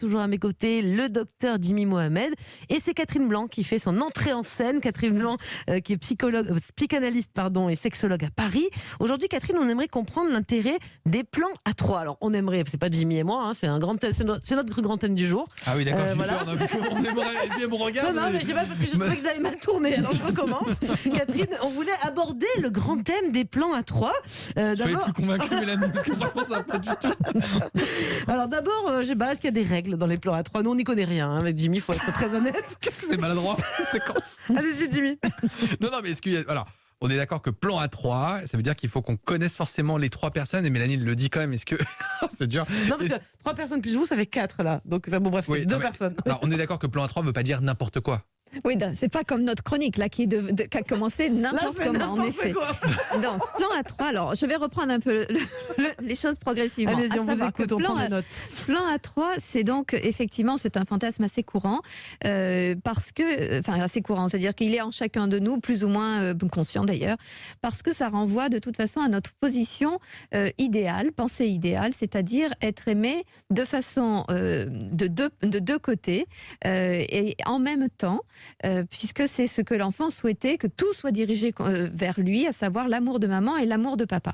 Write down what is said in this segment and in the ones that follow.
Toujours à mes côtés, le docteur Jimmy Mohamed. Et c'est Catherine Blanc qui fait son entrée en scène. Catherine Blanc, qui est psychanalyste et sexologue à Paris. Aujourd'hui, Catherine, on aimerait comprendre l'intérêt des plans à trois. Alors, on aimerait, c'est pas Jimmy et moi, hein, c'est notre grand thème du jour. Ah oui, d'accord, voilà. on aimerait bien me regarder. Non, mais je sais pas, parce que je trouvais que je l'avais mal tourné. Alors, je recommence. Catherine, on voulait aborder le grand thème des plans à trois. Soyez plus convaincue, Mélanie, parce que franchement, ça va pas du tout. Alors, d'abord, je sais pas, est-ce qu'il y a des règles dans les plans à trois? Nous, on n'y connaît rien, hein, avec Jimmy, il faut être très honnête. Qu'est-ce que c'est maladroit, séquence. Allez-y, Jimmy. Non, mais est-ce qu'il y a... Alors, on est d'accord que plan à 3, ça veut dire qu'il faut qu'on connaisse forcément les 3 personnes. Et Mélanie le dit quand même. Est-ce que c'est dur? Non, parce que 3 personnes plus vous, ça fait 4 là. Donc, enfin, bon, bref, c'est 2 personnes. Alors, on est d'accord que plan à 3 ne veut pas dire n'importe quoi. Oui, c'est pas comme notre chronique là qui a commencé n'importe comment, en effet. Donc, plan à 3. Alors, je vais reprendre un peu les choses progressivement. Allez-y, on vous écoute, on prend des notes. Plan à 3, c'est donc effectivement, c'est un fantasme assez courant, parce que, enfin assez courant, c'est-à-dire qu'il est en chacun de nous, plus ou moins conscient d'ailleurs, parce que ça renvoie de toute façon à notre position idéale, pensée idéale, c'est-à-dire être aimé de façon de deux côtés et en même temps. Puisque c'est ce que l'enfant souhaitait, que tout soit dirigé vers lui, à savoir l'amour de maman et l'amour de papa.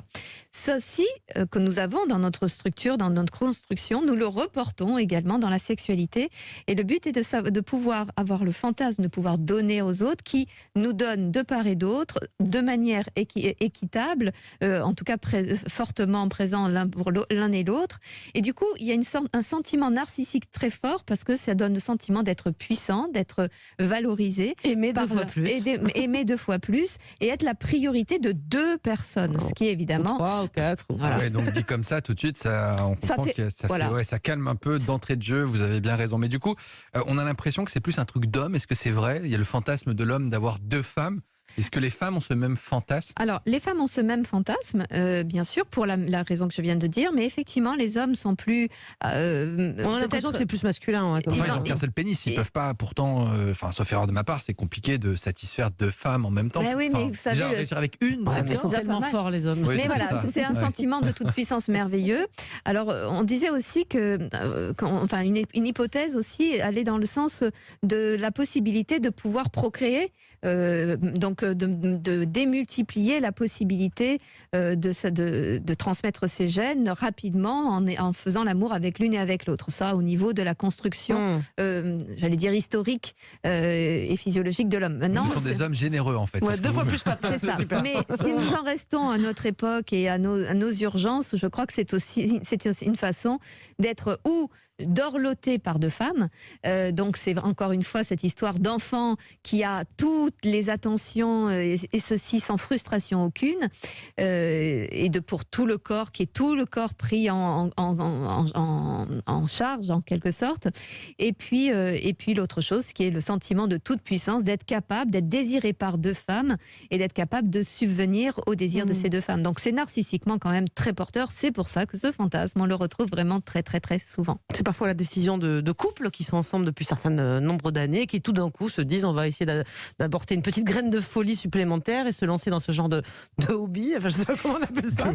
Ceci que nous avons dans notre structure, dans notre construction, nous le reportons également dans la sexualité. Et le but est de pouvoir avoir le fantasme, de pouvoir donner aux autres, qui nous donnent de part et d'autre, de manière équitable, en tout cas fortement présent l'un et l'autre. Et du coup, il y a un sentiment narcissique très fort, parce que ça donne le sentiment d'être puissant, d'être valorisé. Aimer 2 fois plus. Aimer 2 fois plus et être la priorité de 2 personnes, ce qui est évidemment... Ou 3 ou 4. Voilà. Ouais, donc dit comme ça, tout de suite, on comprend que ça calme un peu d'entrée de jeu, vous avez bien raison. Mais du coup, on a l'impression que c'est plus un truc d'homme. Est-ce que c'est vrai? Il y a le fantasme de l'homme d'avoir 2 femmes. Est-ce que les femmes ont ce même fantasme? Alors, les femmes ont ce même fantasme, bien sûr, pour la raison que je viens de dire, mais effectivement, les hommes sont plus... on a l'impression que c'est plus masculin. Ouais, ils ont qu'un seul pénis, ils peuvent pas, pourtant, sauf erreur de ma part, c'est compliqué de satisfaire 2 femmes en même temps. Oui, mais vous savez... Déjà, réussir avec une, ils sont tellement forts, les hommes. Oui, mais voilà, c'est un sentiment de toute puissance merveilleux. Alors, on disait aussi que, une hypothèse aussi allait dans le sens de la possibilité de pouvoir procréer, donc de démultiplier la possibilité de transmettre ses gènes rapidement en faisant l'amour avec l'une et avec l'autre. Ça, au niveau de la construction, j'allais dire historique et physiologique de l'homme. Maintenant, ce sont des hommes généreux, en fait. Ouais, 2 fois plus pas. C'est ça. Mais si nous en restons à notre époque et à nos urgences, je crois que c'est aussi une façon d'être dorloté par 2 femmes. Donc c'est encore une fois cette histoire d'enfant qui a toutes les attentions et ceci sans frustration aucune, et pour tout le corps, qui est tout le corps pris en charge en quelque sorte. Et puis l'autre chose qui est le sentiment de toute puissance, d'être capable, d'être désiré par 2 femmes et d'être capable de subvenir au désir de ces 2 femmes. Donc c'est narcissiquement quand même très porteur. C'est pour ça que ce fantasme, on le retrouve vraiment très très très souvent. C'est parfois la décision de couples qui sont ensemble depuis un certain nombre d'années, qui tout d'un coup se disent on va essayer d'apporter une petite graine de folie supplémentaire et se lancer dans ce genre de hobby. Enfin, je sais pas comment on appelle ça.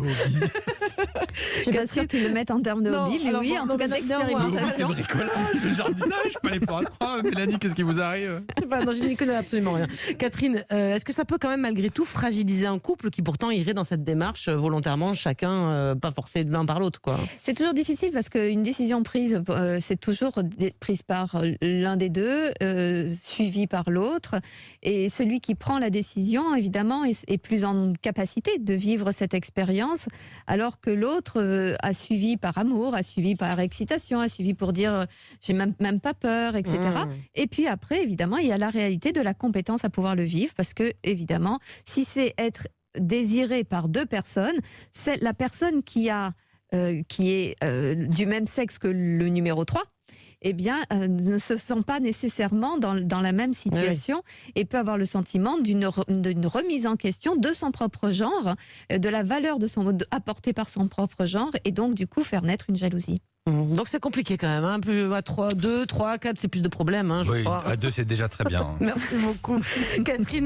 Je suis pas sûre qu'ils le mettent en termes de hobby, mais oui, en tout cas d'expérimentation. C'est bricolage, le jardinage, pas les plans à 3. Mélanie, qu'est-ce qui vous arrive? Je sais pas, non, je n'y connais absolument rien. Catherine, est-ce que ça peut quand même malgré tout fragiliser un couple qui pourtant irait dans cette démarche volontairement, chacun, pas forcé l'un par l'autre, quoi? C'est toujours difficile parce qu'une décision prise, c'est toujours prise par l'un des deux, suivi par l'autre. Et celui qui prend la décision, évidemment, est plus en capacité de vivre cette expérience, alors que l'autre a suivi par amour, a suivi par excitation, a suivi pour dire j'ai même pas peur, etc. Et puis après, évidemment, il y a la réalité de la compétence à pouvoir le vivre, parce que, évidemment, si c'est être désiré par 2 personnes, c'est la personne qui est du même sexe que le numéro 3, eh bien, ne se sent pas nécessairement dans la même situation, et peut avoir le sentiment d'une remise en question de son propre genre, de la valeur apportée par son propre genre, et donc du coup faire naître une jalousie. Donc c'est compliqué quand même, hein. Un peu à 2, 3, 4, c'est plus de problèmes. Hein, je crois. À 2, c'est déjà très bien. Merci beaucoup, Catherine.